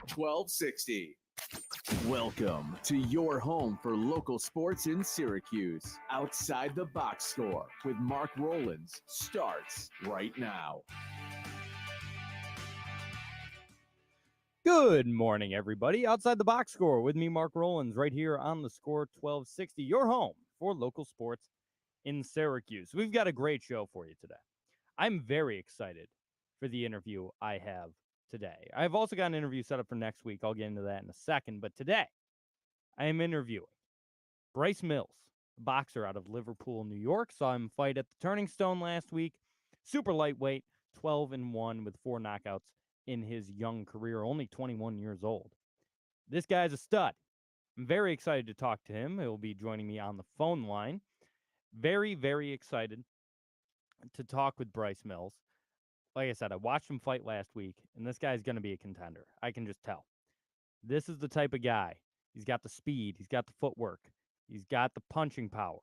1260. Welcome to your home for local sports in Syracuse. Outside the Box Score with Mark Rowlands starts right now. Good morning, everybody. Outside the Box Score with me, Mark Rowlands, right here on the Score 1260, your home for local sports in Syracuse. We've got a great show for you today. I'm very excited for the interview I have today. I've also got an interview set up for next week. I'll get into that in a second. But today, I am interviewing Bryce Mills, a boxer out of Liverpool, New York. Saw him fight at the Turning Stone last week. Super lightweight, 12-1 with 4 knockouts in his young career, only 21 years old. This guy's a stud. I'm very excited to talk to him. He'll be joining me on the phone line. Very, very excited to talk with Bryce Mills. Like I said, I watched him fight last week, and this guy's going to be a contender. I can just tell. This is the type of guy. He's got the speed. He's got the footwork. He's got the punching power.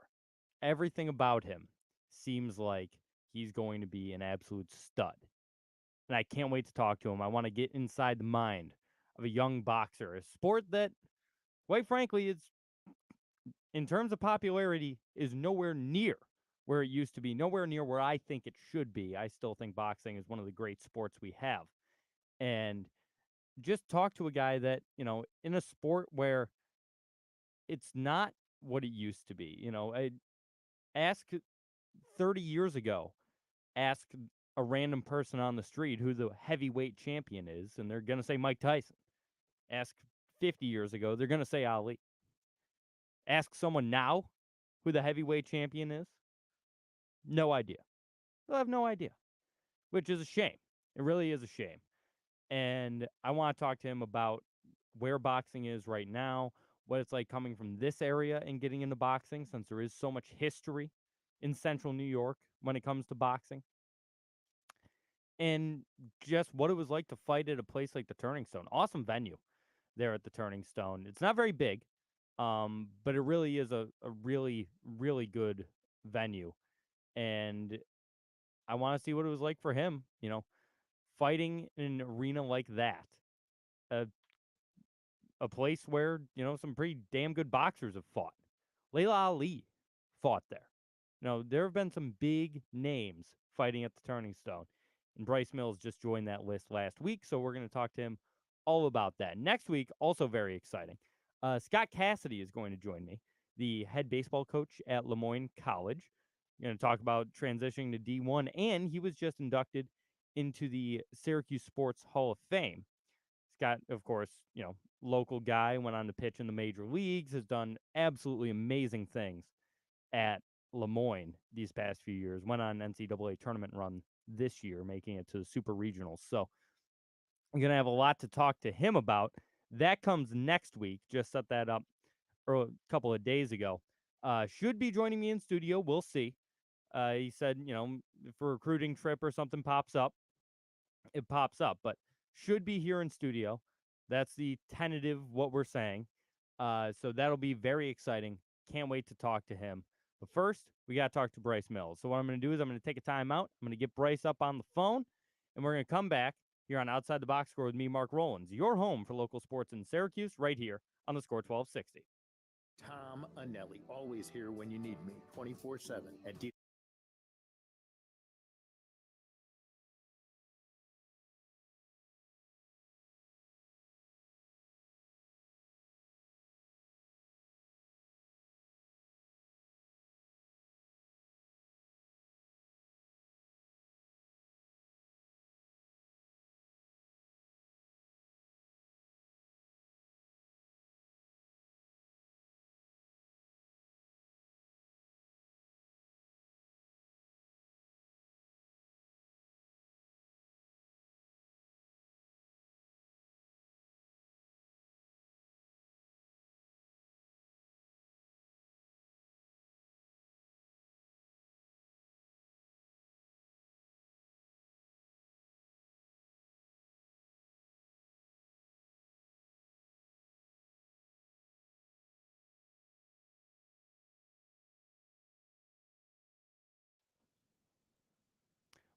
Everything about him seems like he's going to be an absolute stud. And I can't wait to talk to him. I want to get inside the mind of a young boxer, a sport that, quite frankly, is, in terms of popularity, is nowhere near where it used to be, nowhere near where I think it should be. I still think boxing is one of the great sports we have. And just talk to a guy that, in a sport where it's not what it used to be. I ask 30 years ago, ask a random person on the street who the heavyweight champion is, and they're going to say Mike Tyson. Ask 50 years ago, they're going to say Ali. Ask someone now who the heavyweight champion is. No idea. They'll have no idea, which is a shame. It really is a shame. And I want to talk to him about where boxing is right now, what it's like coming from this area and getting into boxing, since there is so much history in central New York when it comes to boxing. And just what it was like to fight at a place like the Turning Stone. Awesome venue there at the Turning Stone. It's not very big, but it really is a really, really good venue. And I want to see what it was like for him, fighting in an arena like that. A place where, some pretty damn good boxers have fought. Layla Ali fought there. There have been some big names fighting at the Turning Stone. And Bryce Mills just joined that list last week, so we're going to talk to him all about that. Next week, also very exciting, Scott Cassidy is going to join me, the head baseball coach at LeMoyne College. We're going to talk about transitioning to D1, and he was just inducted into the Syracuse Sports Hall of Fame. Scott, of course, local guy, went on to pitch in the major leagues, has done absolutely amazing things at LeMoyne these past few years, went on an NCAA tournament run this year, making it to the Super Regionals. So I'm going to have a lot to talk to him about. That comes next week. Just set that up a couple of days ago. Should be joining me in studio. We'll see. He said, if a recruiting trip or something pops up, it pops up. But should be here in studio. That's the tentative what we're saying. So that'll be very exciting. Can't wait to talk to him. But first, we got to talk to Bryce Mills. So what I'm going to do is I'm going to take a time out. I'm going to get Bryce up on the phone, and we're going to come back here on Outside the Box Score with me, Mark Rowlands, your home for local sports in Syracuse, right here on the Score 1260. Tom Anelli, always here when you need me, 24/7 at D.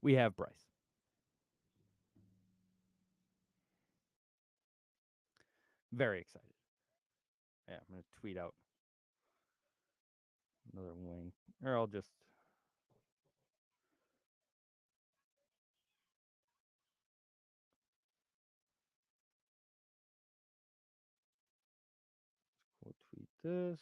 We have Bryce. Very excited. Yeah, I'm going to tweet out another link. Or I'll just... We'll tweet this.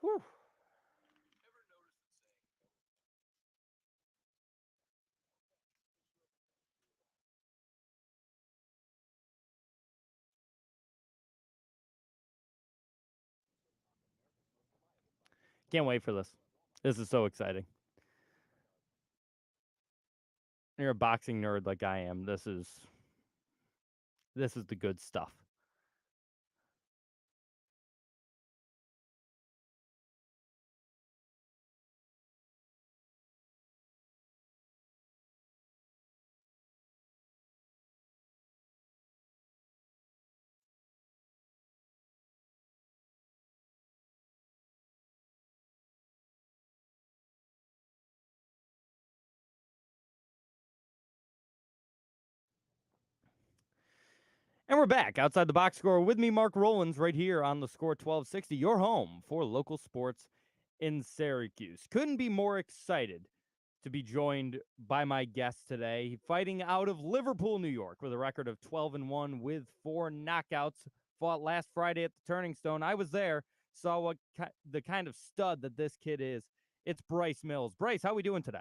Whew. Can't wait for this. This is so exciting. You're a boxing nerd like I am. This is the good stuff. And we're back outside the box score with me, Mark Rowlands, right here on the Score 1260, your home for local sports in Syracuse. Couldn't be more excited to be joined by my guest today, fighting out of Liverpool, New York, with a record of 12-1 with 4 knockouts. Fought last Friday at the Turning Stone. I was there, saw what the kind of stud that this kid is. It's Bryce Mills. Bryce, how are we doing today?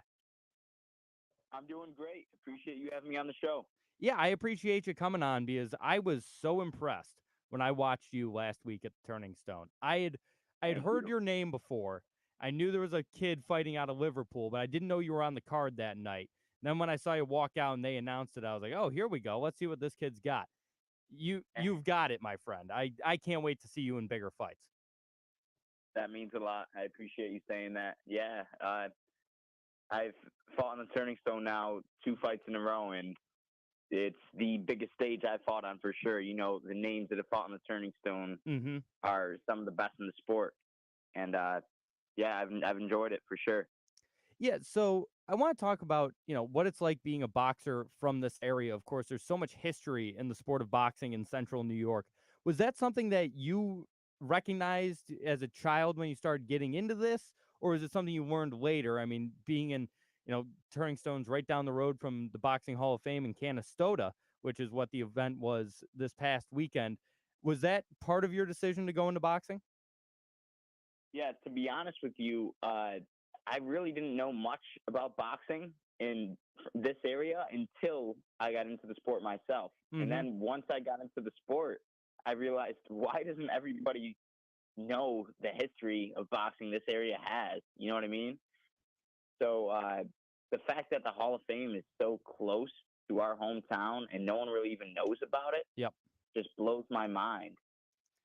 I'm doing great. Appreciate you having me on the show. Yeah, I appreciate you coming on because I was so impressed when I watched you last week at the Turning Stone. I had Thank heard you. your name before. I knew there was a kid fighting out of Liverpool, but I didn't know you were on the card that night. Then when I saw you walk out and they announced it, I was like, "Oh, here we go. Let's see what this kid's got." You've got it, my friend. I can't wait to see you in bigger fights. That means a lot. I appreciate you saying that. Yeah, I've fought on the Turning Stone now 2 fights in a row, and it's the biggest stage I've fought on for sure. You know, the names that have fought on the Turning Stone Mm-hmm. are some of the best in the sport, and yeah, I've enjoyed it for sure. Yeah, so I want to talk about, what it's like being a boxer from this area. Of course, there's so much history in the sport of boxing in central New York. Was that something that you recognized as a child when you started getting into this, or is it something you learned later? I mean, being in, Turning Stone's right down the road from the Boxing Hall of Fame in Canastota, which is what the event was this past weekend. Was that part of your decision to go into boxing? Yeah, to be honest with you, I really didn't know much about boxing in this area until I got into the sport myself. Mm-hmm. And then once I got into the sport, I realized, why doesn't everybody know the history of boxing this area has? You know what I mean? So the fact that the Hall of Fame is so close to our hometown and no one really even knows about it Yep. just blows my mind.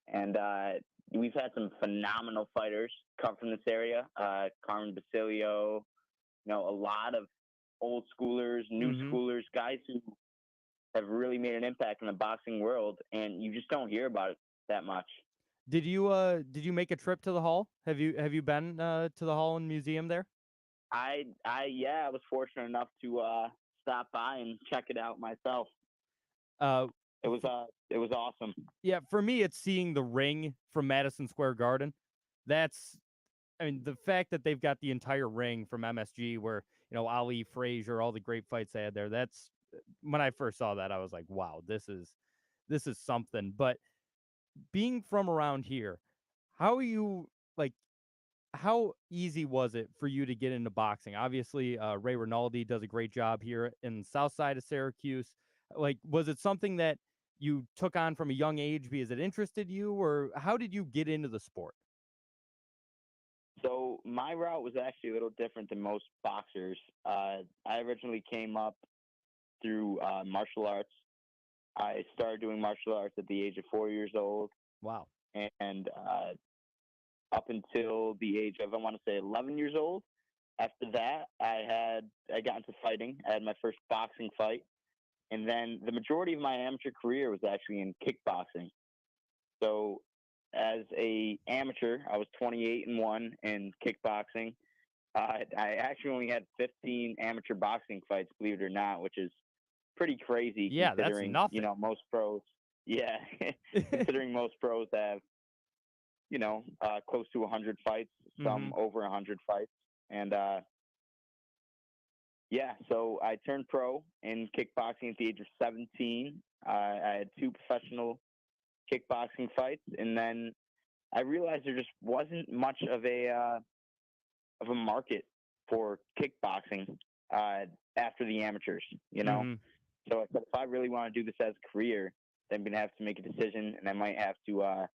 And we've had some phenomenal fighters come from this area. Carmen Basilio, a lot of old schoolers, new Mm-hmm. schoolers, guys who have really made an impact in the boxing world, and you just don't hear about it that much. Did you make a trip to the hall? Have you been to the hall and museum there? I was fortunate enough to stop by and check it out myself. Uh, It was awesome. yeah, for me, it's seeing the ring from Madison Square Garden. I mean, the fact that they've got the entire ring from MSG, where Ali, Frazier, all the great fights they had there. That's when I first saw that, I was like, wow, this is something. But being from around here, how are you like? How easy was it for you to get into boxing? Obviously, Ray Rinaldi does a great job here in the south side of Syracuse. Like, was it something that you took on from a young age because it interested you, or how did you get into the sport? So my route was actually a little different than most boxers. I originally came up through martial arts. I started doing martial arts at the age of 4 years old, Wow. and up until the age of, I want to say, 11 years old. After that, I got into fighting. I had my first boxing fight, and then the majority of my amateur career was actually in kickboxing. So, as a amateur, I was 28-1 in kickboxing. I actually only had 15 amateur boxing fights, believe it or not, which is pretty crazy Yeah, that's considering nothing. most pros. Yeah, considering most pros have close to 100 fights, some over 100 fights, and yeah. So I turned pro in kickboxing at the age of 17. I had 2 professional kickboxing fights, and then I realized there just wasn't much of a market for kickboxing after the amateurs. So I said, if I really want to do this as a career, then I'm gonna have to make a decision, and I might have to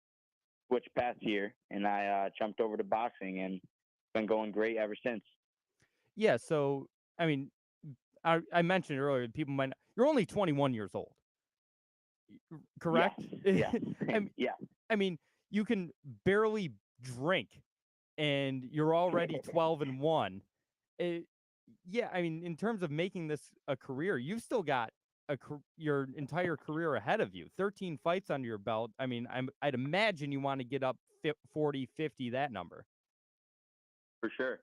switch paths here. And I jumped over to boxing, and it's been going great ever since. Yeah, so I mean, I mentioned earlier, people might not, you're only 21 years old, correct? Yes. Yeah. I mean, you can barely drink, and you're already 12-1. Yeah, I mean, in terms of making this a career, you've still got your entire career ahead of you. 13 fights under your belt. I mean, I'd imagine you want to get up 40, 50, that number. For sure.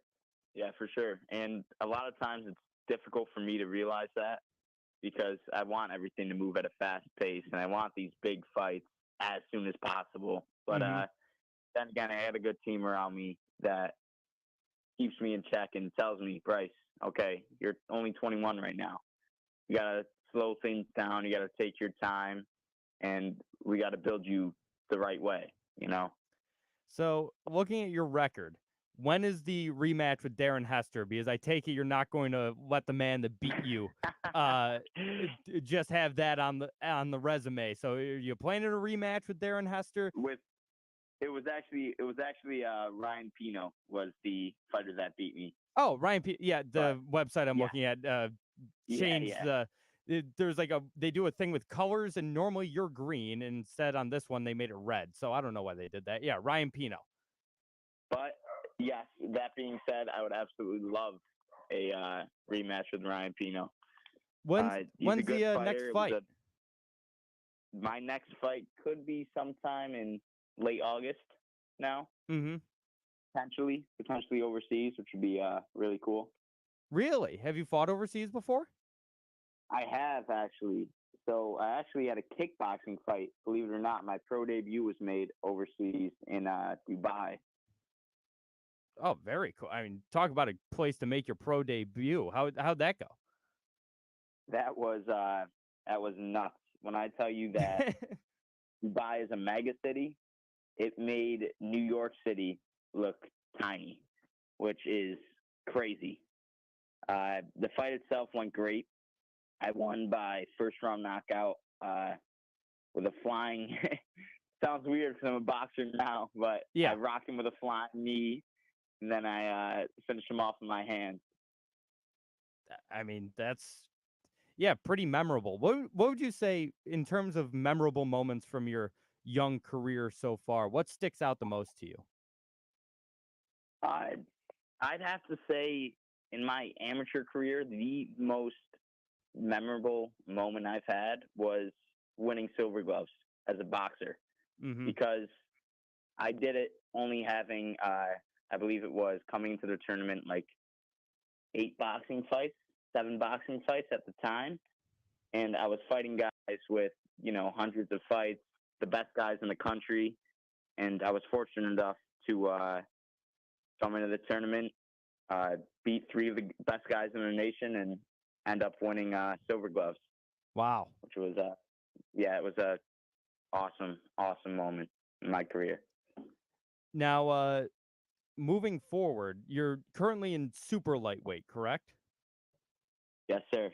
Yeah, for sure. And a lot of times it's difficult for me to realize that because I want everything to move at a fast pace and I want these big fights as soon as possible. But then again, I had a good team around me that keeps me in check and tells me, Bryce, okay, you're only 21 right now. You got to slow things down. You got to take your time, and we got to build you the right way, So, looking at your record, when is the rematch with Darren Hester? Because I take it you're not going to let the man that beat you just have that on the resume. So, are you planning a rematch with Darren Hester? It was actually Ryan Pino was the fighter that beat me. Oh, Ryan P. Yeah, the website I'm looking at changed the. There's like they do a thing with colors, and normally you're green, and instead on this one they made it red. So I don't know why they did that. Yeah, Ryan Pino. But yes, that being said, I would absolutely love a rematch with Ryan Pino. When's the next fight? My next fight could be sometime in late August now. Potentially overseas, which would be really cool. Really? Have you fought overseas before? I have, actually. So I actually had a kickboxing fight. Believe it or not, my pro debut was made overseas in Dubai. Oh, very cool. I mean, talk about a place to make your pro debut. How'd that go? That was nuts. When I tell you that Dubai is a mega city, it made New York City look tiny, which is crazy. The fight itself went great. I won by first round knockout with a flying. Sounds weird because I'm a boxer now, but yeah. I rocked him with a flying knee, and then I finished him off with my hand. I mean, that's pretty memorable. What would you say in terms of memorable moments from your young career so far? What sticks out the most to you? I'd have to say in my amateur career, the most memorable moment I've had was winning silver gloves as a boxer because I did it only having, I believe it was coming into the tournament like 7 boxing fights at the time. And I was fighting guys with, hundreds of fights, the best guys in the country. And I was fortunate enough to come into the tournament, beat 3 of the best guys in the nation, and end up winning silver gloves. Wow. Which was, it was a awesome moment in my career. Now, moving forward, you're currently in super lightweight, correct? Yes, sir.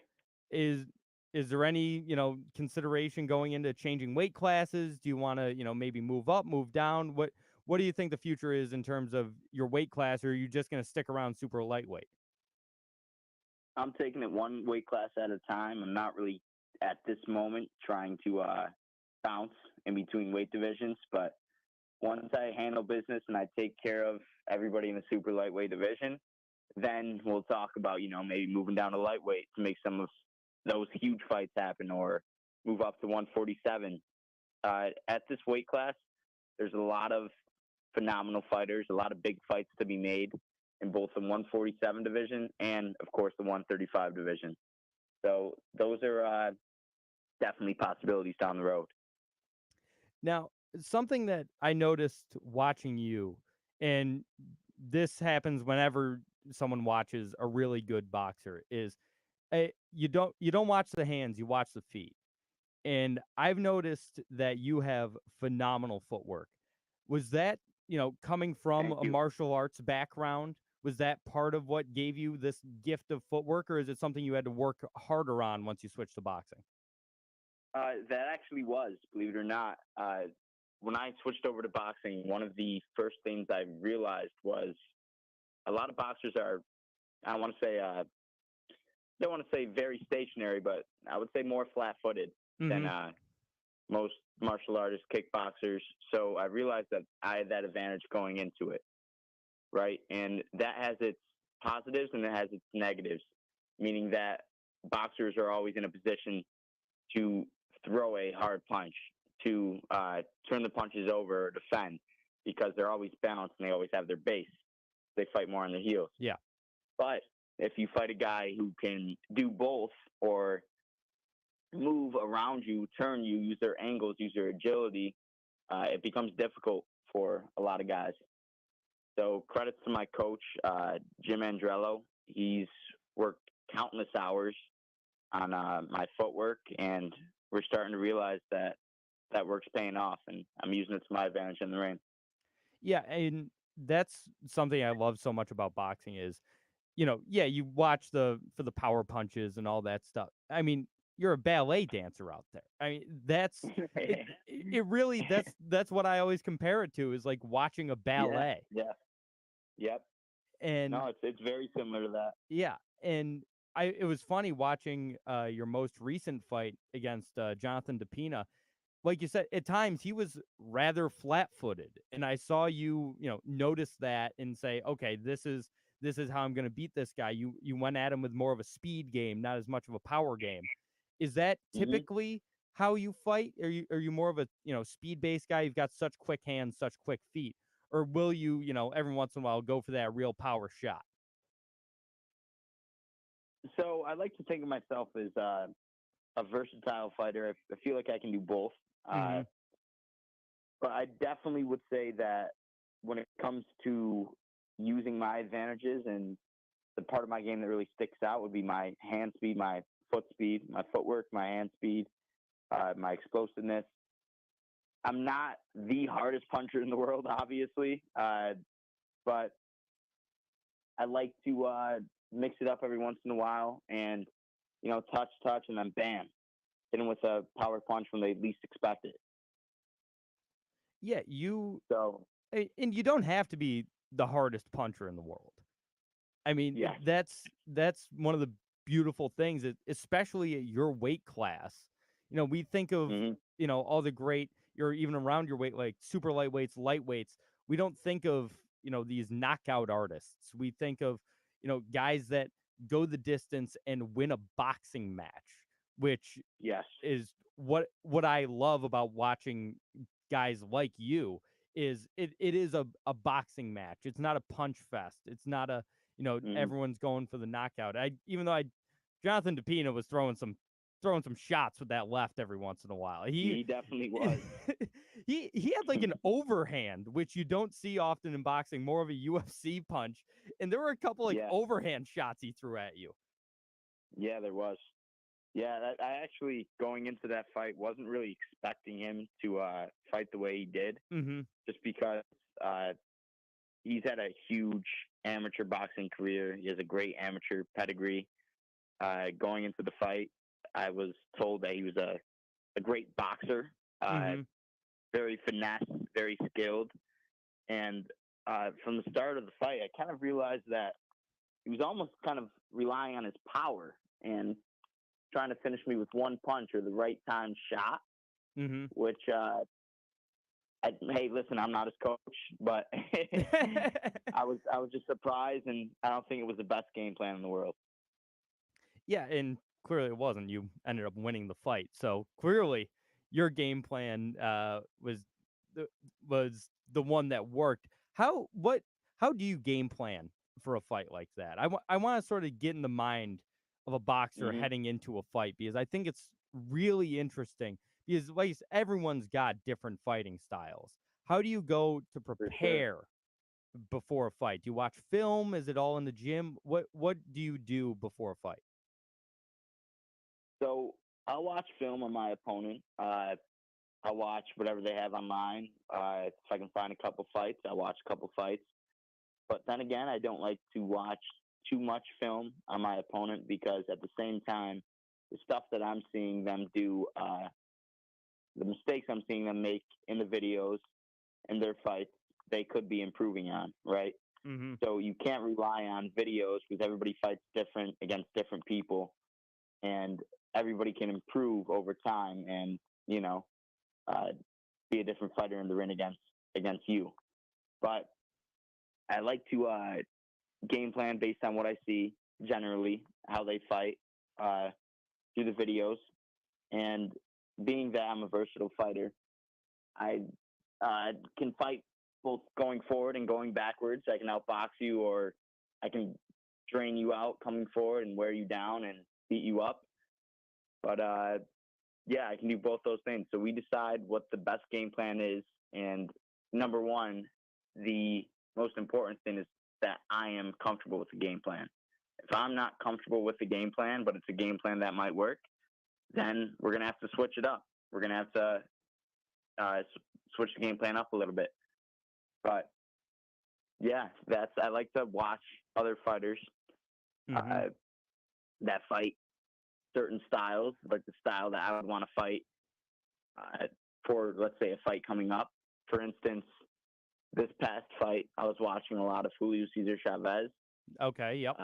is there any, consideration going into changing weight classes? Do you want to, maybe move up, move down? What do you think the future is in terms of your weight class, or are you just going to stick around super lightweight? I'm taking it one weight class at a time. I'm not really at this moment trying to bounce in between weight divisions, but once I handle business and I take care of everybody in the super lightweight division, then we'll talk about, maybe moving down to lightweight to make some of those huge fights happen, or move up to 147. At this weight class, there's a lot of phenomenal fighters, a lot of big fights to be made in both the 147 division and, of course, the 135 division. So those are definitely possibilities down the road. Now, something that I noticed watching you, and this happens whenever someone watches a really good boxer, is you don't watch the hands, you watch the feet. And I've noticed that you have phenomenal footwork. Was that, coming from Thank a you. martial arts background? Was that part of what gave you this gift of footwork, or is it something you had to work harder on once you switched to boxing? That actually was, believe it or not. When I switched over to boxing, one of the first things I realized was a lot of boxers are, I want to say, don't want to say very stationary, but I would say more flat-footed than most martial artists, kickboxers. So I realized that I had that advantage going into it, right? And that has its positives and it has its negatives, meaning that boxers are always in a position to throw a hard punch, to turn the punches over or defend, because they're always balanced and they always have their base. They fight more on their heels. Yeah. But if you fight a guy who can do both, or move around you, turn you, use their angles, use their agility, it becomes difficult for a lot of guys. So credits to my coach, Jim Andrello. He's worked countless hours on my footwork, and we're starting to realize that that work's paying off, and I'm using it to my advantage in the ring. Yeah, and that's something I love so much about boxing is, you watch for the power punches and all that stuff. I mean, you're a ballet dancer out there. I mean, it really, that's what I always compare it to, is like watching a ballet. Yeah. Yep. And No, it's very similar to that. yeah, and it was funny watching your most recent fight against Jonathan DePina. Like you said, at times he was rather flat-footed, and I saw you, notice that and say, okay, this is how I'm going to beat this guy. You went at him with more of a speed game, not as much of a power game. Is that typically how you fight? Are you more of a, speed-based guy? You've got such quick hands, such quick feet, or will you, every once in a while go for that real power shot? So I like to think of myself as a versatile fighter. I feel like I can do both. But I definitely would say that when it comes to using my advantages, and the part of my game that really sticks out would be my hand speed, my foot speed, my footwork, my hand speed, my explosiveness. I'm not the hardest puncher in the world, obviously, but I like to mix it up every once in a while and, touch, and then bam, hit them with a power punch when they least expect it. Yeah, So, and you don't have to be the hardest puncher in the world. I mean, yeah. that's one of the beautiful things, especially at your weight class. We think of, all the great, you're even around your weight, like super lightweights, lightweights. We don't think of, these knockout artists. We think of, guys that go the distance and win a boxing match, which Yes. is what I love about watching guys like you. Is it is a boxing match. It's not a punch fest. It's not a, everyone's going for the knockout. Jonathan DePina was throwing some shots with that left every once in a while. He definitely was. he had like an overhand, which you don't see often in boxing, more of a UFC punch. And there were a couple like overhand shots he threw at you. Yeah, there was. Yeah, I actually, going into that fight, wasn't really expecting him to fight the way he did, just because he's had a huge amateur boxing career. He has a great amateur pedigree. Going into the fight, I was told that he was a great boxer, very finesse, very skilled. And from the start of the fight, I kind of realized that he was almost kind of relying on his power and trying to finish me with one punch or the right time shot, which, hey, listen, I'm not his coach, but I was just surprised, and I don't think it was the best game plan in the world. Yeah, and clearly it wasn't. You ended up winning the fight, so clearly your game plan was the one that worked. How do you game plan for a fight like that? I want to sort of get in the mind of a boxer heading into a fight, because I think it's really interesting, because like everyone's got different fighting styles. How do you go to prepare before a fight? Do you watch film? Is it all in the gym? What do you do before a fight? So I'll watch film on my opponent. I'll watch whatever they have online. If I can find a couple fights, I'll watch a couple fights. But then again, I don't like to watch too much film on my opponent, because at the same time, the stuff that I'm seeing them do, the mistakes I'm seeing them make in the videos in their fights, they could be improving on, right? So you can't rely on videos, because everybody fights different against different people, and everybody can improve over time and, be a different fighter in the ring against you. But I like to game plan based on what I see, generally, how they fight through the videos. And being that I'm a versatile fighter, I can fight both going forward and going backwards. I can outbox you, or I can drain you out coming forward and wear you down and beat you up. But yeah, I can do both those things. So we decide what the best game plan is. And number one, the most important thing is that I am comfortable with the game plan. If I'm not comfortable with the game plan, but it's a game plan that might work, then we're going to have to switch it up. We're going to have to switch the game plan up a little bit. But yeah, I like to watch other fighters that fight certain styles, like the style that I would want to fight for, let's say, a fight coming up. For instance, this past fight, I was watching a lot of Julio Cesar Chavez. Okay, yep.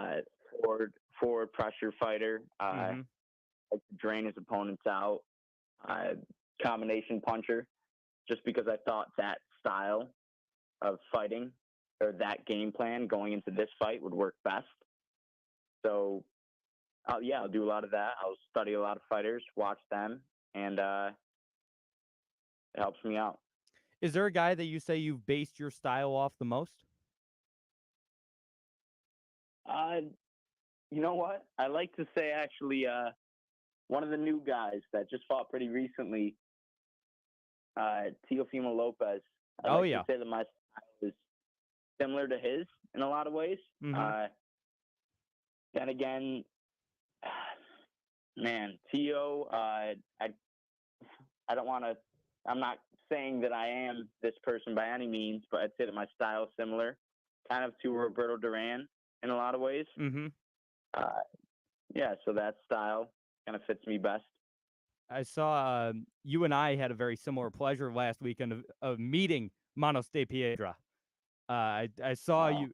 Forward pressure fighter, like to drain his opponents out, combination puncher, just because I thought that style of fighting, or that game plan going into this fight, would work best. So I'll do a lot of that. I'll study a lot of fighters, watch them, and it helps me out. Is there a guy that you say you've based your style off the most? You know what? I like to say, actually, one of the new guys that just fought pretty recently, Teofimo Lopez. I like to say that my style is similar to his in a lot of ways. Then again, man, Tio, I don't want to, I'm not saying that I am this person by any means, but I'd say that my style is similar, kind of to Roberto Duran in a lot of ways. Yeah, so that style kind of fits me best. I saw you and I had a very similar pleasure last weekend of meeting Manos de Piedra. I saw you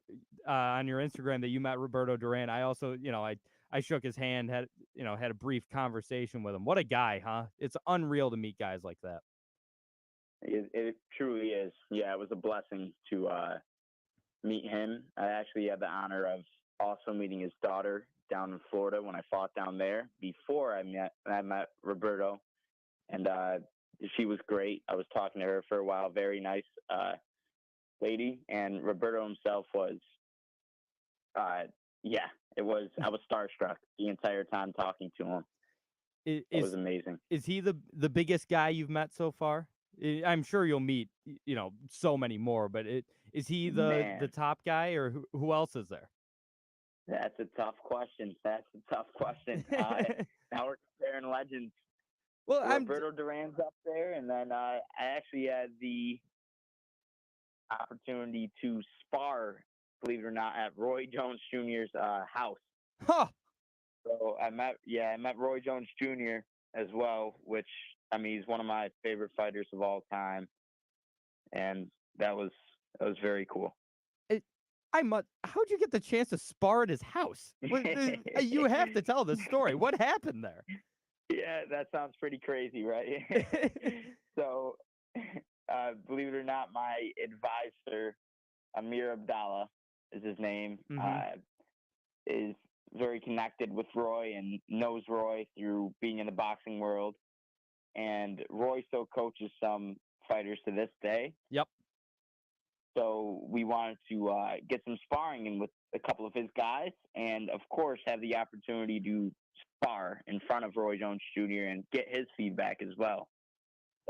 on your Instagram that you met Roberto Duran. I also, I shook his hand, had a brief conversation with him. What a guy, huh? It's unreal to meet guys like that. It truly is. Yeah, it was a blessing to meet him. I actually had the honor of also meeting his daughter down in Florida when I fought down there before I met Roberto, and she was great. I was talking to her for a while. Very nice lady, and Roberto himself was, I was starstruck the entire time talking to him. It was amazing. Is he the biggest guy you've met so far? I'm sure you'll meet, so many more, but is he the top guy, or who else is there? That's a tough question. Now we're comparing legends. Well, Roberto Duran's up there, and then I actually had the opportunity to spar, believe it or not, at Roy Jones Jr.'s house. Huh. So I met Roy Jones Jr. as well, which I mean he's one of my favorite fighters of all time, and that was very cool. It, how'd you get the chance to spar at his house? You have to tell this story. What happened there? Yeah, that sounds pretty crazy, right? So, believe it or not, my advisor, Amir Abdallah, is his name, is very connected with Roy and knows Roy through being in the boxing world. And Roy still coaches some fighters to this day. Yep. So we wanted to get some sparring in with a couple of his guys, and of course have the opportunity to spar in front of Roy Jones Jr. and get his feedback as well.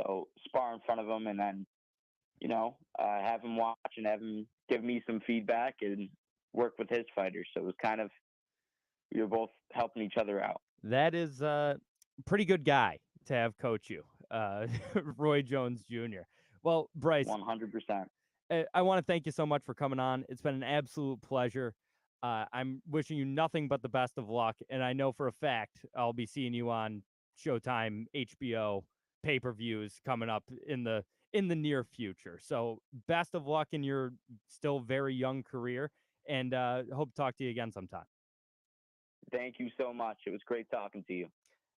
So spar in front of him, and then have him watch and have him give me some feedback and work with his fighters. So it was kind of we were both helping each other out. That is a pretty good guy to have coach you, Roy Jones Jr. Well, Bryce, 100%. I want to thank you so much for coming on. It's been an absolute pleasure. I'm wishing you nothing but the best of luck, and I know for a fact I'll be seeing you on Showtime, HBO, pay-per-views coming up in the near future. So best of luck in your still very young career, and hope to talk to you again sometime. Thank you so much. It was great talking to you.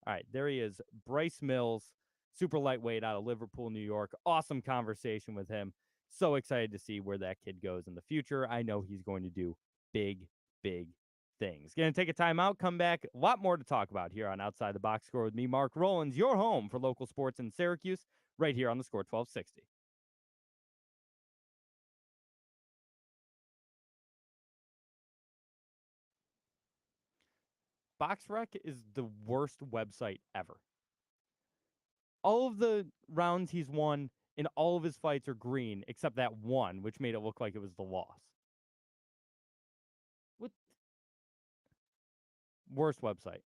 All right, there he is, Bryce Mills, super lightweight out of Liverpool, New York. Awesome conversation with him. So excited to see where that kid goes in the future. I know he's going to do big, big things. Going to take a timeout, come back. A lot more to talk about here on Outside the Box Score with me, Mark Rowlands, your home for local sports in Syracuse, right here on the Score 1260. BoxRec is the worst website ever. All of the rounds he's won in all of his fights are green, except that one, which made it look like it was the loss. What? Worst website.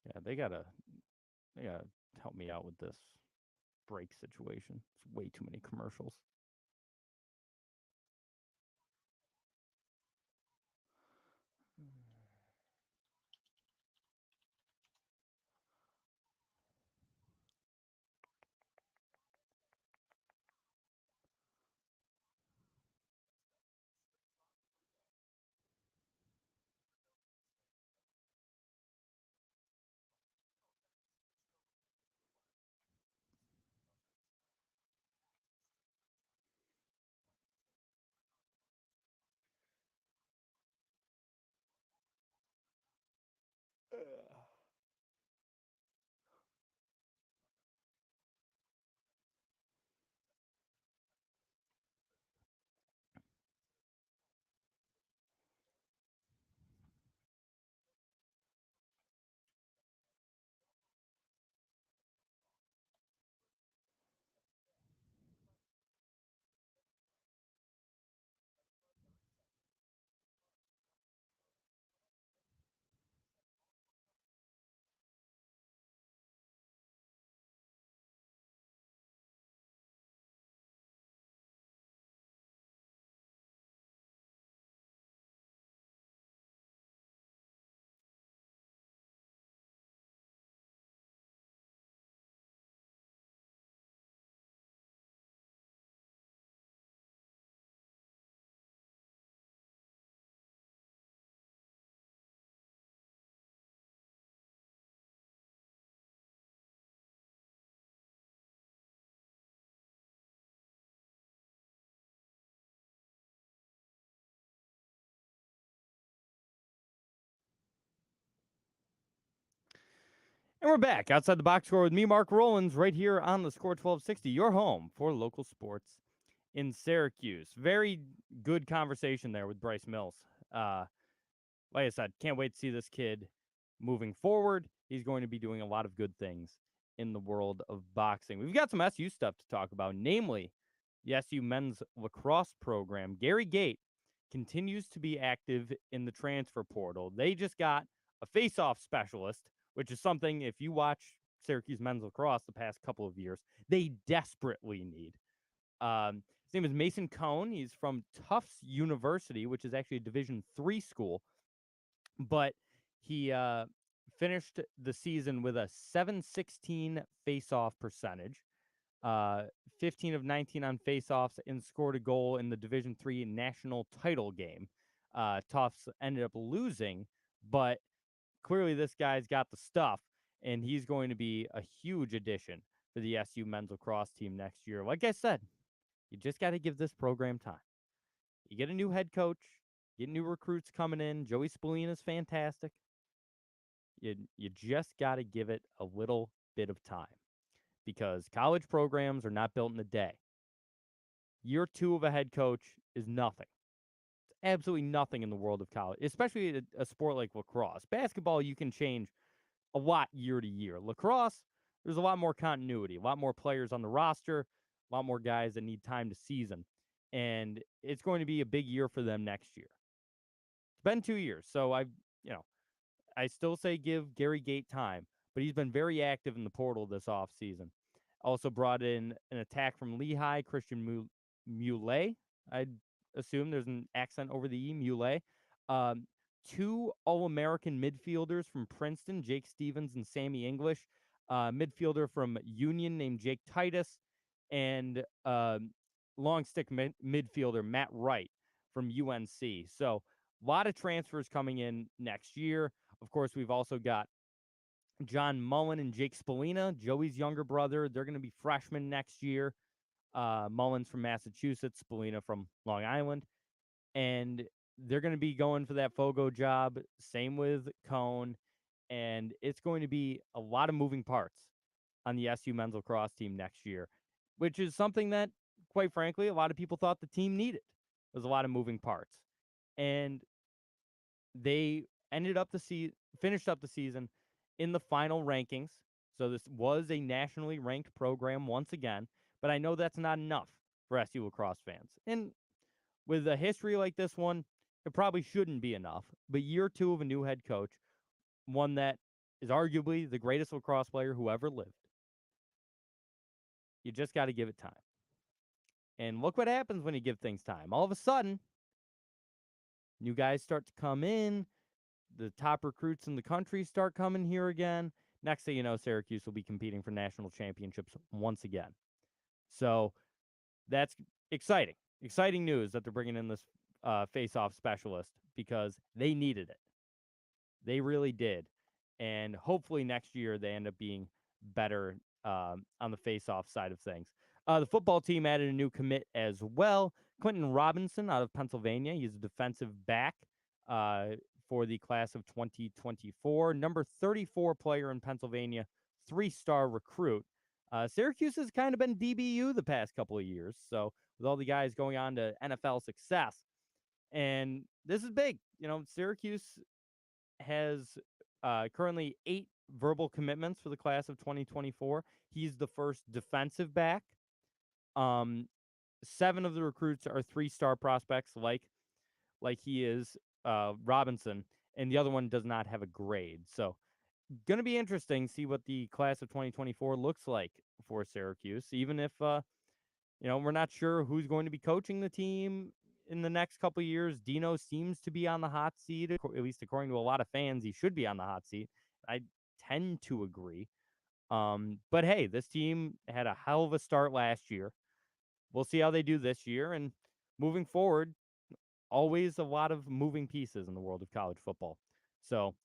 Yeah, they gotta help me out with this break situation. It's way too many commercials. And we're back outside the box score with me, Mark Rowlands, right here on the Score 1260, your home for local sports in Syracuse. Very good conversation there with Bryce Mills. Like I said, can't wait to see this kid moving forward. He's going to be doing a lot of good things in the world of boxing. We've got some SU stuff to talk about, namely the SU men's lacrosse program. Gary Gate continues to be active in the transfer portal. They just got a face-off specialist, which is something, if you watch Syracuse men's lacrosse the past couple of years, they desperately need. His name is Mason Cohn. He's from Tufts University, which is actually a Division III school, but he finished the season with a 716 face-off percentage, 15 of 19 on face-offs, and scored a goal in the Division III national title game. Tufts ended up losing, but clearly this guy's got the stuff, and he's going to be a huge addition for the SU men's lacrosse team next year. Like I said, you just got to give this program time. You get a new head coach, get new recruits coming in. Joey Spallina is fantastic. You just got to give it a little bit of time, because college programs are not built in a day. Year 2 of a head coach is nothing. It's absolutely nothing in the world of college, especially a sport like lacrosse. Basketball, you can change a lot year to year. Lacrosse, there's a lot more continuity, a lot more players on the roster, a lot more guys that need time to season. And it's going to be a big year for them next year. It's been 2 years, so I still say give Gary Gate time, but he's been very active in the portal this offseason. Also brought in an attack from Lehigh, Christian Muley. I'd assume there's an accent over the E, Muley. 2 All-American midfielders from Princeton, Jake Stevens and Sammy English. Midfielder from Union named Jake Titus, and long stick midfielder Matt Wright from UNC. So a lot of transfers coming in next year. Of course, we've also got John Mullen and Jake Spallina, Joey's younger brother. They're going to be freshmen next year. Mullen's from Massachusetts, Spallina from Long Island. And they're going to be going for that Fogo job. Same with Cone. And it's going to be a lot of moving parts on the SU men's lacrosse team next year, which is something that, quite frankly, a lot of people thought the team needed. There's a lot of moving parts. And they finished up the season in the final rankings. So this was a nationally ranked program once again, but I know that's not enough for SU lacrosse fans. And with a history like this one, it probably shouldn't be enough. But year 2 of a new head coach, one that is arguably the greatest lacrosse player who ever lived, you just got to give it time. And look what happens when you give things time. All of a sudden, new guys start to come in. The top recruits in the country start coming here again. Next thing you know, Syracuse will be competing for national championships once again. So that's exciting. Exciting news that they're bringing in this face-off specialist, because they needed it. They really did. And hopefully next year they end up being better on the face-off side of things. The football team added a new commit as well. Quentin Robinson out of Pennsylvania. He's a defensive back for the class of 2024. Number 34 player in Pennsylvania, 3-star recruit. Syracuse has kind of been DBU the past couple of years, so with all the guys going on to NFL success. And this is big. Syracuse has currently 8 verbal commitments for the class of 2024. He's the first defensive back. 7 of the recruits are 3-star prospects, like he is Robinson, and the other one does not have a grade. So going to be interesting to see what the class of 2024 looks like for Syracuse, even if we're not sure who's going to be coaching the team in the next couple of years. Dino seems to be on the hot seat, at least according to a lot of fans. He should be on the hot seat. I tend to agree. But hey, this team had a hell of a start last year. We'll see how they do this year. And moving forward, always a lot of moving pieces in the world of college football. So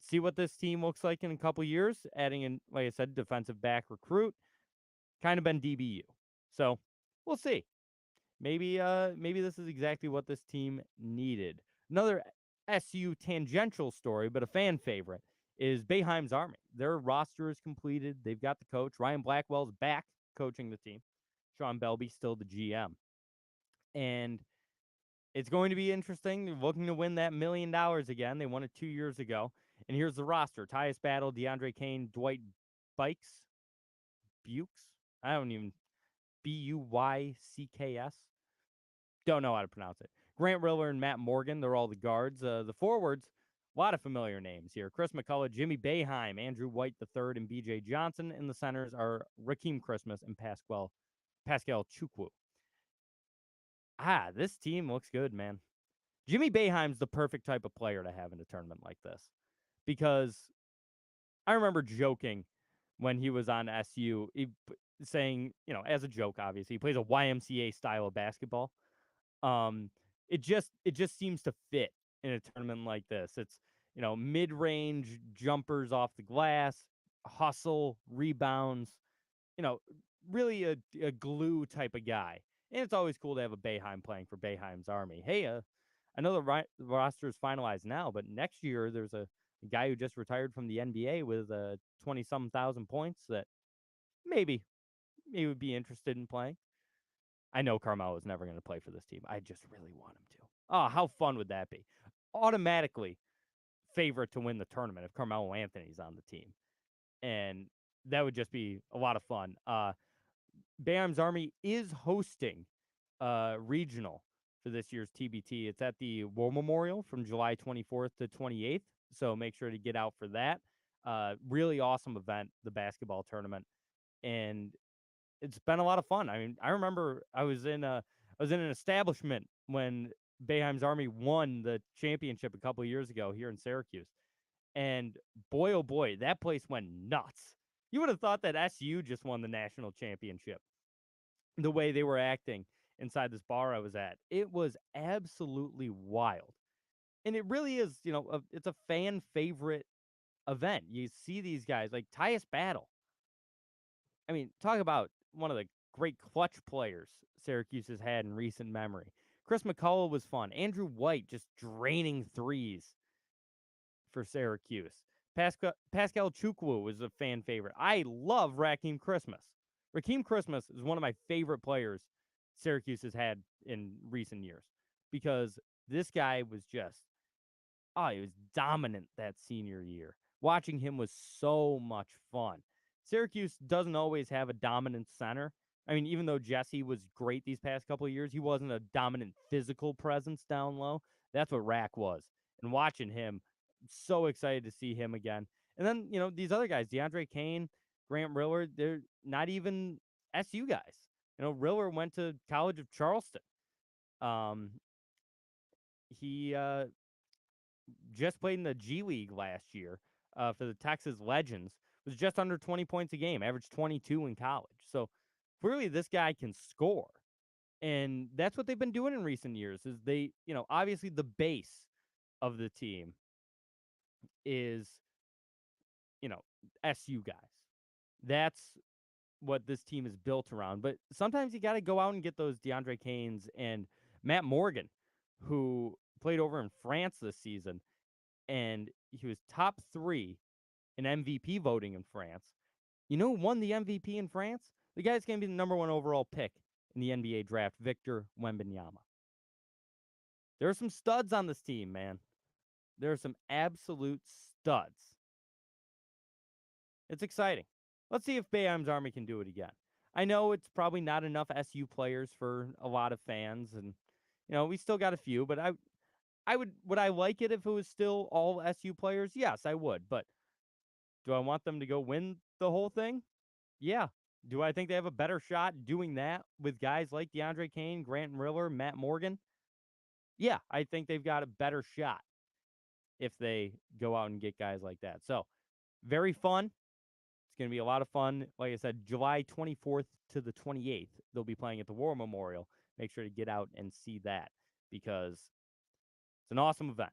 see what this team looks like in a couple years, adding in, like I said, defensive back recruit, kind of been DBU. So we'll see. Maybe this is exactly what this team needed. Another SU tangential story, but a fan favorite, is Boeheim's Army. Their roster is completed. They've got the coach. Ryan Blackwell's back coaching the team. Sean Belby still the GM. And it's going to be interesting. They're looking to win that $1 million again. They won it 2 years ago. And here's the roster. Tyus Battle, DeAndre Kane, Dwight Bukes. I don't even, Buycks. Don't know how to pronounce it. Grant Riller and Matt Morgan, they're all the guards. The forwards, a lot of familiar names here. Chris McCullough, Jimmy Boeheim, Andrew White III, and B.J. Johnson. And the centers are Rakeem Christmas and Pascal Chukwu. This team looks good, man. Jimmy Boeheim's the perfect type of player to have in a tournament like this. Because I remember joking when he was on SU, saying, as a joke, obviously, he plays a YMCA style of basketball. It just seems to fit in a tournament like this. It's, mid-range jumpers off the glass, hustle, rebounds, really a glue type of guy. And it's always cool to have a Boeheim playing for Boeheim's Army. Hey, I know the roster is finalized now, but next year there's a guy who just retired from the NBA with 20-some thousand points that maybe would be interested in playing. I know Carmelo is never going to play for this team. I just really want him to. Oh, how fun would that be? Automatically favorite to win the tournament if Carmelo Anthony's on the team. And that would just be a lot of fun. Boeheim's Army is hosting regional for this year's TBT. It's at the War Memorial from July 24th to 28th. So make sure to get out for that. Really awesome event, the basketball tournament. And it's been a lot of fun. I mean, I remember I was in an establishment when Boeheim's Army won the championship a couple of years ago here in Syracuse. And boy, oh boy, that place went nuts. You would have thought that SU just won the national championship. The way they were acting inside this bar I was at, it was absolutely wild. And it really is, it's a fan favorite event. You see these guys like Tyus Battle. I mean, talk about one of the great clutch players Syracuse has had in recent memory. Chris McCullough was fun. Andrew White just draining threes for Syracuse. Pascal Chukwu was a fan favorite. I love Rakeem Christmas. Rakeem Christmas is one of my favorite players Syracuse has had in recent years because this guy was just, he was dominant that senior year. Watching him was so much fun. Syracuse doesn't always have a dominant center. I mean, even though Jesse was great these past couple of years, he wasn't a dominant physical presence down low. That's what Rack was. And watching him, so excited to see him again. And then, these other guys, DeAndre Kane, Grant Riller, they're not even SU guys. Riller went to College of Charleston. He just played in the G League last year for the Texas Legends. Was just under 20 points a game, averaged 22 in college. So clearly this guy can score. And that's what they've been doing in recent years is they, obviously the base of the team is, SU guys. That's what this team is built around. But sometimes you got to go out and get those DeAndre Kanes and Matt Morgan, who played over in France this season. And he was top 3 in MVP voting in France. You know who won the MVP in France? The guy's going to be the number 1 overall pick in the NBA draft, Victor Wembanyama. There are some studs on this team, man. There are some absolute studs. It's exciting. Let's see if Boeheim's Army can do it again. I know it's probably not enough SU players for a lot of fans, and we still got a few, but would I like it if it was still all SU players? Yes, I would, but do I want them to go win the whole thing? Yeah. Do I think they have a better shot doing that with guys like DeAndre Kane, Grant Riller, Matt Morgan? Yeah, I think they've got a better shot if they go out and get guys like that. So, very fun. It's going to be a lot of fun. Like I said, July 24th to the 28th, they'll be playing at the War Memorial. Make sure to get out and see that because it's an awesome event.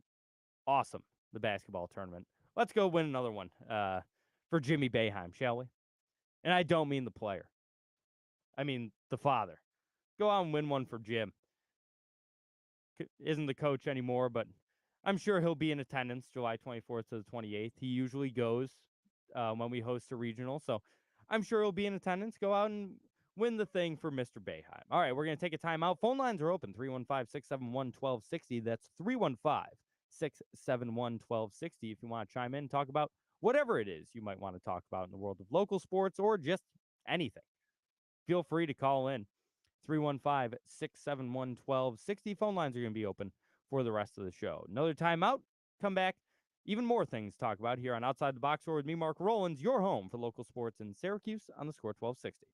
Awesome, the basketball tournament. Let's go win another one for Jimmy Boeheim, shall we? And I don't mean the player. I mean the father. Go out and win one for Jim. Isn't the coach anymore, but I'm sure he'll be in attendance July 24th to the 28th. He usually goes when we host a regional, so I'm sure he'll be in attendance. Go out and win the thing for Mr. Boeheim. All right, we're going to take a timeout. Phone lines are open, 315-671-1260. That's 315-671-1260 if you want to chime in and talk about whatever it is you might want to talk about in the world of local sports or just anything. Feel free to call in. 315-671-1260. Phone lines are going to be open for the rest of the show. Another timeout. Come back. Even more things to talk about here on Outside the Box Score with me, Mark Rowlands, your home for local sports in Syracuse on the Score 1260.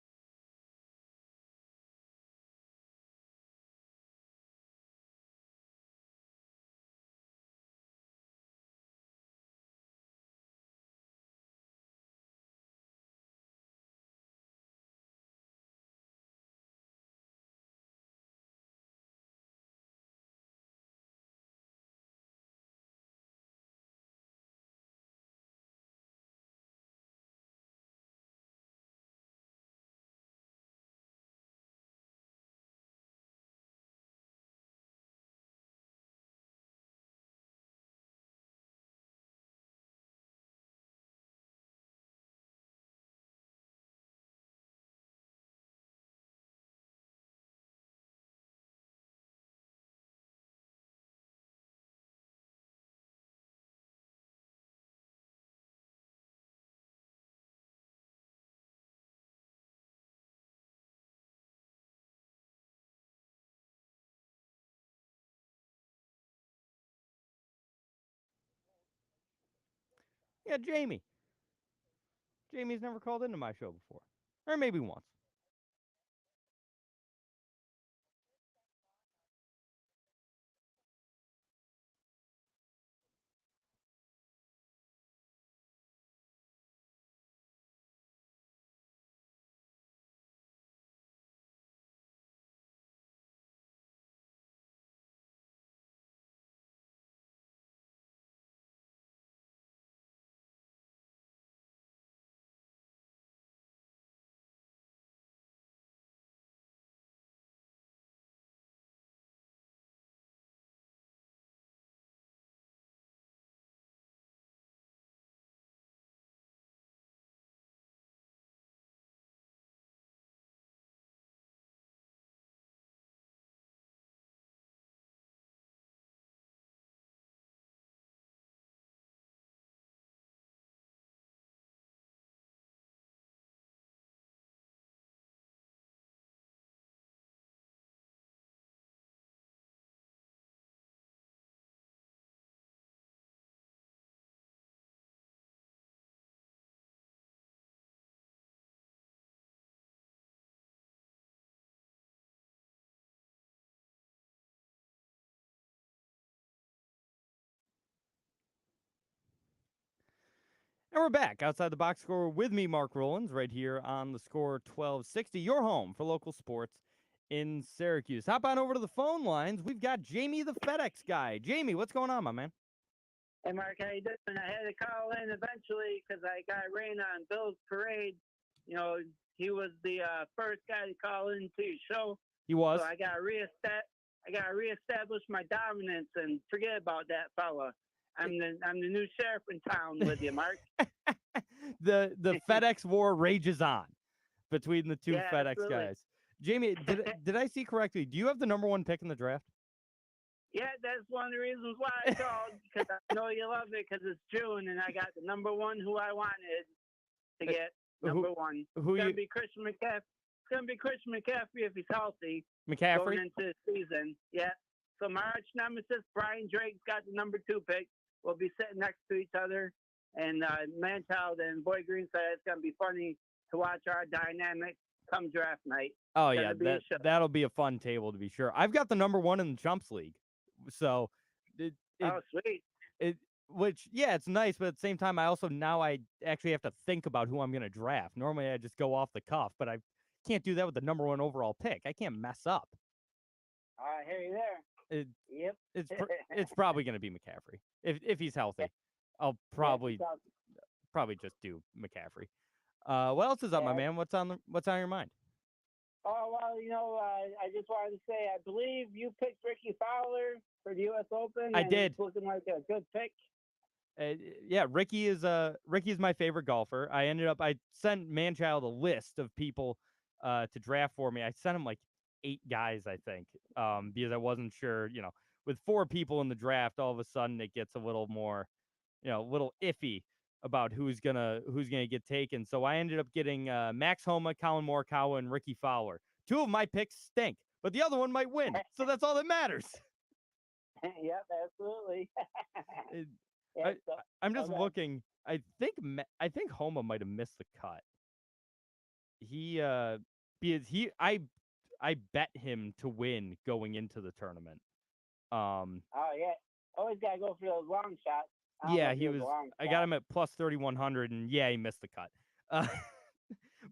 Yeah, Jamie. Jamie's never called into my show before. Or maybe once. And we're back outside the box score with me, Mark Rowlands, right here on the Score 1260, your home for local sports in Syracuse. Hop on over to the phone lines. We've got Jamie, the FedEx guy. Jamie, what's going on, my man? Hey, Mark, how you doing? I had to call in eventually because I got rain on Bill's parade. You know, he was the first guy to call into your show. He was. So I got to reestablish my dominance and forget about that fella. I'm the new sheriff in town with you, Mark. the FedEx war rages on between the two Yeah, FedEx absolutely. guys. Jamie, did I see correctly? Do you have the number one pick in the draft? Yeah, that's one of the reasons why I called, because I know you love it because it's June and I got the number one who I wanted to get. Number one. It's going to be Christian McCaffrey. It's going to be Christian McCaffrey if he's healthy. McCaffrey? Going into the season. Yeah. So my arch nemesis, Brian Drake's got the number 2 pick. We'll be sitting next to each other. And Manchild and Boy Green said it's going to be funny to watch our dynamic come draft night. Oh, yeah. That'll be a fun table to be sure. I've got the number one in the Chumps League. So, oh, sweet. Which, yeah, it's nice, but at the same time, I actually have to think about who I'm going to draft. Normally, I just go off the cuff, but I can't do that with the number one overall pick. I can't mess up. I hear you there. Yep. It's probably going to be McCaffrey if he's healthy. I'll probably just do McCaffrey. What else is up, my man? What's on your mind? Oh, well, I just wanted to say, I believe you picked Ricky Fowler for the U.S. Open? I and did. It's looking like a good pick. Yeah, Ricky's my favorite golfer. I sent Manchild a list of people to draft for me. I sent him like 8 guys, I think, because I wasn't sure. With 4 people in the draft, all of a sudden it gets a little more, a little iffy about who's gonna get taken. So I ended up getting Max Homa, Colin Morikawa, and Ricky Fowler. 2 of my picks stink, but the other one might win. So that's all that matters. Yep, absolutely. I'm just looking. I think Homa might have missed the cut. Because I bet him to win going into the tournament. Oh yeah, always gotta go for those long shots. Yeah, he was. I got him at plus 3,100, and yeah, he missed the cut.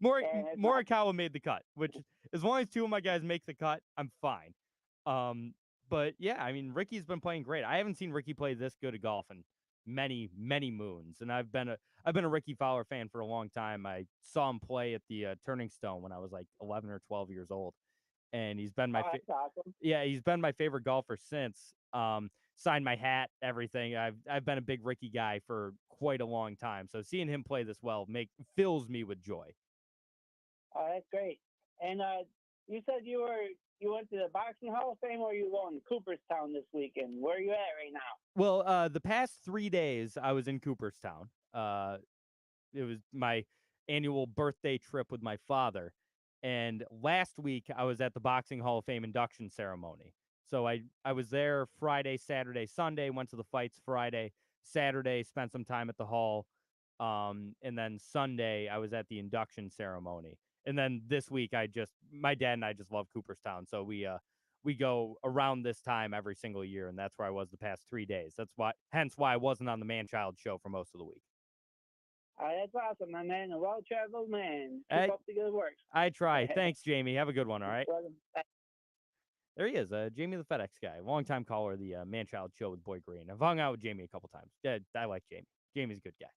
Morikawa made the cut, which as long as 2 of my guys make the cut, I'm fine. But yeah, I mean, Ricky's been playing great. I haven't seen Ricky play this good at golf in many, many moons, and I've been a Ricky Fowler fan for a long time. I saw him play at the Turning Stone when I was like 11 or 12 years old, and he's been awesome. he's been my favorite golfer since. Signed my hat, everything. I've been a big Ricky guy for quite a long time, so seeing him play this well fills me with joy. Oh, that's great. And you said you went to the Boxing Hall of Fame, or are you going to Cooperstown this weekend? Where are you at right now? Well, the past 3 days I was in Cooperstown. It was my annual birthday trip with my father, and last week I was at the Boxing Hall of Fame induction ceremony. So I was there Friday, Saturday, Sunday. Went to the fights Friday, Saturday. Spent some time at the hall, and then Sunday I was at the induction ceremony. And then this week my dad and I just love Cooperstown, so we go around this time every single year, and that's where I was the past 3 days. Hence why I wasn't on the Man-Child show for most of the week. That's awesome, my man. A well-traveled man. Keep up the good work. I try. Thanks, Jamie. Have a good one, all right? There he is, Jamie the FedEx guy, longtime caller of the Man-Child show with Boy Green. I've hung out with Jamie a couple times. Yeah, I like Jamie. Jamie's a good guy.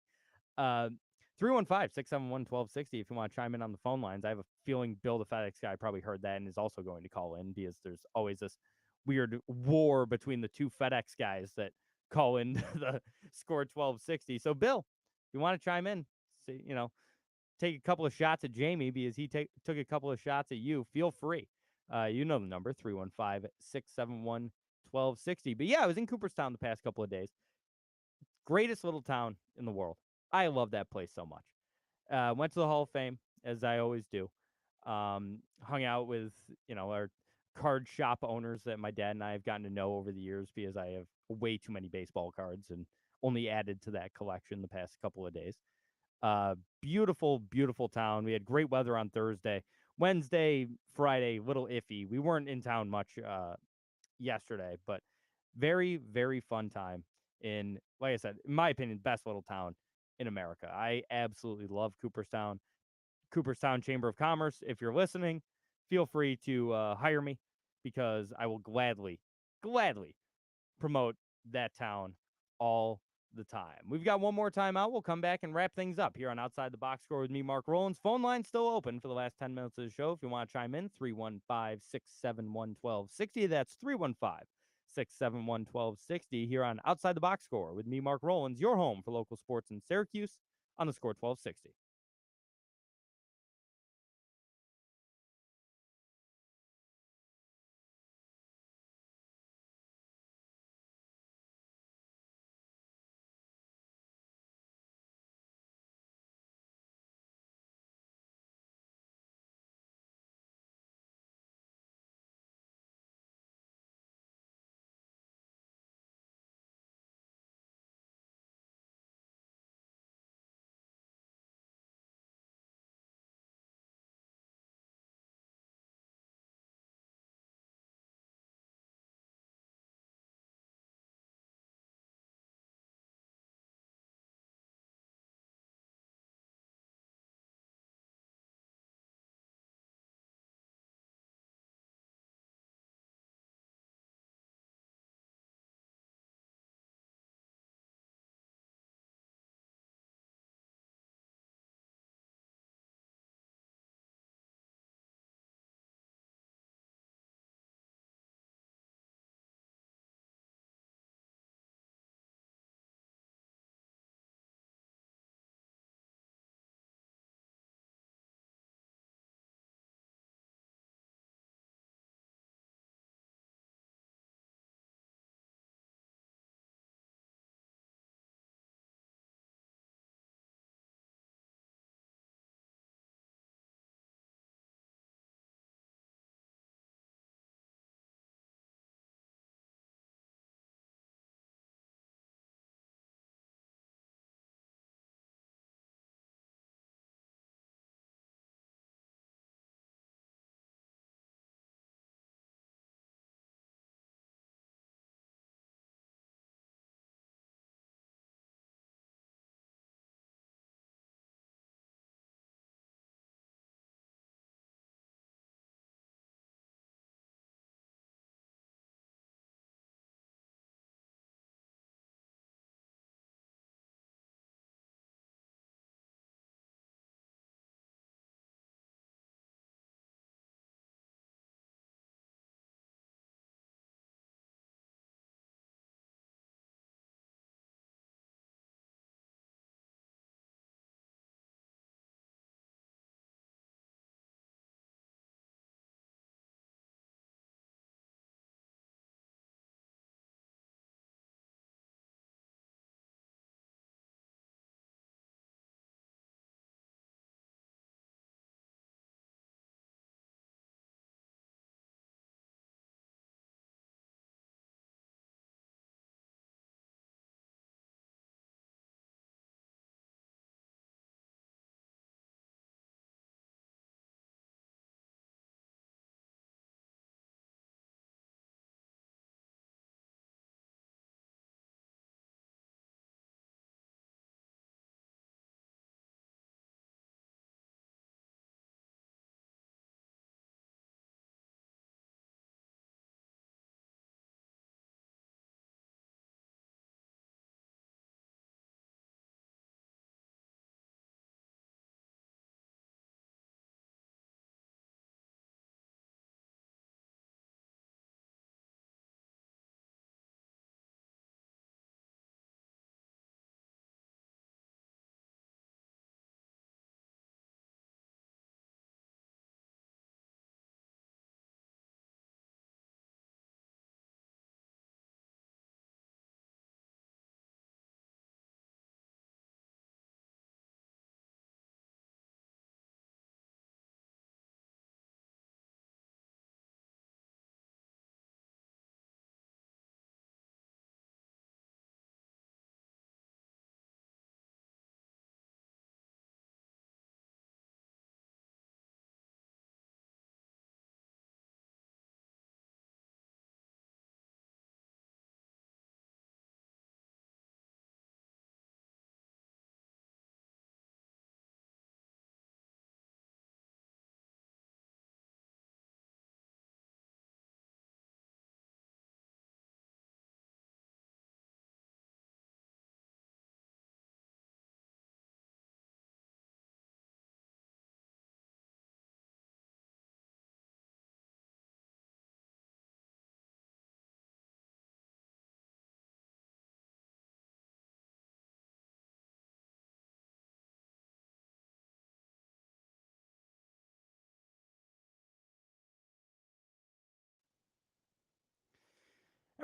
315-671-1260 if you want to chime in on the phone lines. I have a feeling Bill the FedEx guy probably heard that and is also going to call in, because there's always this weird war between the 2 FedEx guys that call in the score 1260. So, Bill, if you want to chime in, take a couple of shots at Jamie because he took a couple of shots at you, feel free. You know the number, 315-671-1260. But yeah, I was in Cooperstown the past couple of days. Greatest little town in the world. I love that place so much. Went to the Hall of Fame, as I always do. Hung out with, our card shop owners that my dad and I have gotten to know over the years, because I have way too many baseball cards and only added to that collection the past couple of days. Beautiful, beautiful town. We had great weather on Thursday. Wednesday, Friday, little iffy. We weren't in town much yesterday, but very, very fun time in, like I said, in my opinion, best little town in America. I absolutely love Cooperstown. Cooperstown Chamber of Commerce, if you're listening, feel free to hire me, because I will gladly promote that town all the time. We've got one more time out. We'll come back and wrap things up here on Outside the Box Score with me, Mark Rowlands. Phone line's still open for the last 10 minutes of the show. If you want to chime in, 315-671-1260. That's 315-671-1260 here on Outside the Box Score with me, Mark Rowlands, your home for local sports in Syracuse on the Score 1260.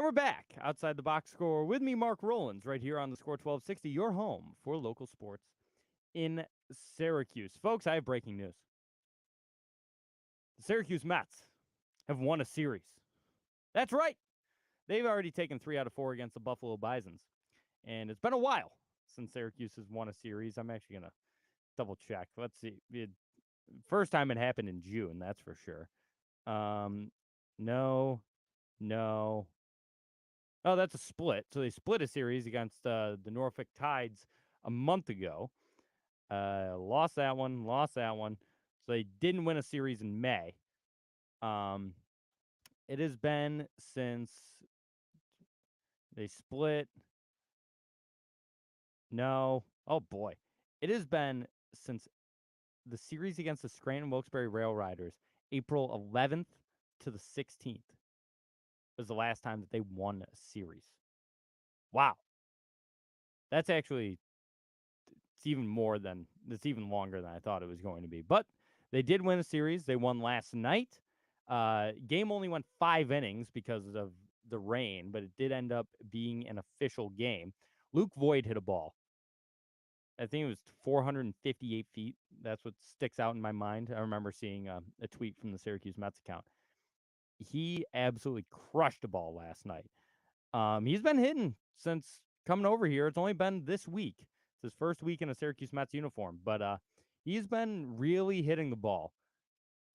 And we're back outside the box score with me, Mark Rowlands, right here on the Score 1260, your home for local sports in Syracuse. Folks, I have breaking news. The Syracuse Mets have won a series. That's right. They've already taken 3 out of 4 against the Buffalo Bisons. And it's been a while since Syracuse has won a series. I'm actually going to double check. Let's see. First time it happened in June, that's for sure. No. Oh, that's a split. So they split a series against the Norfolk Tides a month ago. Lost that one. So they didn't win a series in May. It has been since they split. No. Oh, boy. It has been since the series against the Scranton Wilkes-Barre Rail Riders, April 11th to the 16th, was the last time that they won a series. Wow. That's actually, it's even longer than I thought it was going to be. But they did win a series. They won last night. Game only went 5 innings because of the rain, but it did end up being an official game. Luke Voigt hit a ball. I think it was 458 feet. That's what sticks out in my mind. I remember seeing a tweet from the Syracuse Mets account. He absolutely crushed a ball last night. He's been hitting since coming over here. It's only been this week. It's his first week in a Syracuse Mets uniform, but he's been really hitting the ball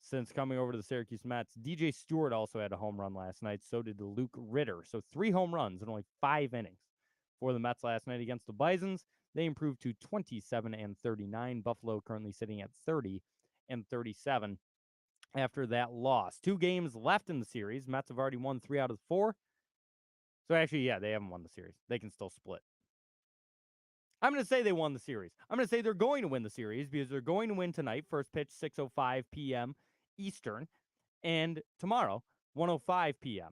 since coming over to the Syracuse Mets. DJ Stewart also had a home run last night. So did Luke Ritter. So 3 home runs in only 5 innings for the Mets last night against the Bisons. They improved to 27-39. Buffalo currently sitting at 30-37 after that loss. 2 games left in the series. Mets have already won 3 out of 4. So actually, yeah, they haven't won the series. They can still split. I'm going to say they won the series. I'm going to say they're going to win the series because they're going to win tonight. First pitch, 6:05 p.m. Eastern. And tomorrow, 1:05 p.m.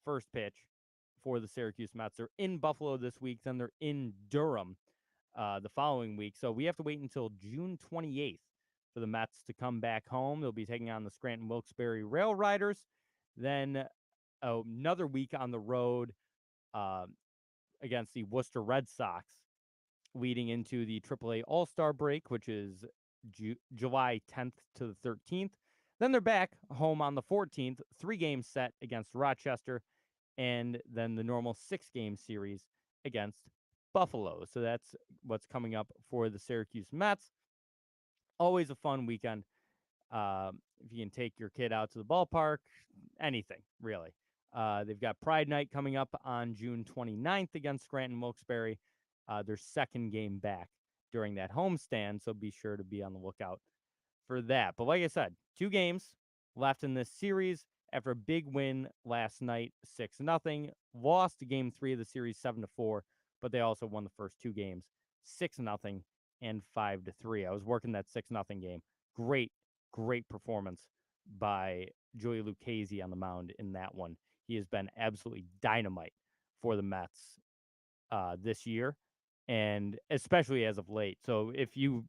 First pitch for the Syracuse Mets. They're in Buffalo this week. Then they're in Durham the following week. So we have to wait until June 28th for the Mets to come back home. They'll be taking on the Scranton Wilkes-Barre Rail Riders. Then another week on the road against the Worcester Red Sox, leading into the AAA All-Star break, which is July 10th to the 13th. Then they're back home on the 14th, 3-game set against Rochester, and then the normal 6-game series against Buffalo. So that's what's coming up for the Syracuse Mets. Always a fun weekend. If you can take your kid out to the ballpark, anything, really. They've got Pride Night coming up on June 29th against Scranton Wilkes-Barre. Their second game back during that homestand, so be sure to be on the lookout for that. But like I said, 2 games left in this series after a big win last night, 6-0. Lost game 3 of the series 7-4, but they also won the first 2 games 6-0 and 5-3. I was working that 6-0 game. Great performance by Joey Lucchese on the mound in that one. He has been absolutely dynamite for the Mets this year, and especially as of late. So if you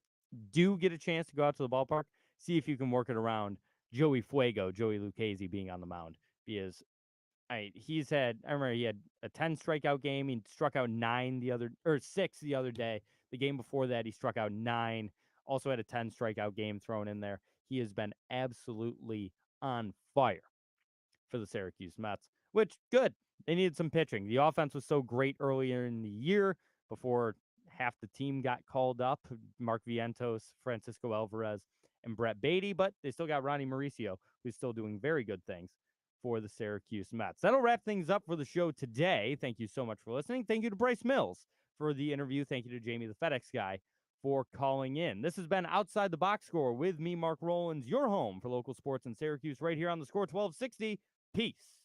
do get a chance to go out to the ballpark, see if you can work it around Joey Lucchese being on the mound, because I remember he had a 10 strikeout game. He struck out 6 the other day. The game before that, he struck out 9. Also had a 10 strikeout game thrown in there. He has been absolutely on fire for the Syracuse Mets, which good. They needed some pitching. The offense was so great earlier in the year before half the team got called up, Mark Vientos, Francisco Alvarez, and Brett Beatty, but they still got Ronnie Mauricio, who's still doing very good things for the Syracuse Mets. That'll wrap things up for the show today. Thank you so much for listening. Thank you to Bryce Mills for the interview. Thank you to Jamie, the FedEx guy, for calling in. This has been Outside the Box Score with me, Mark Rowlands, your home for local sports in Syracuse, right here on the Score 1260. Peace.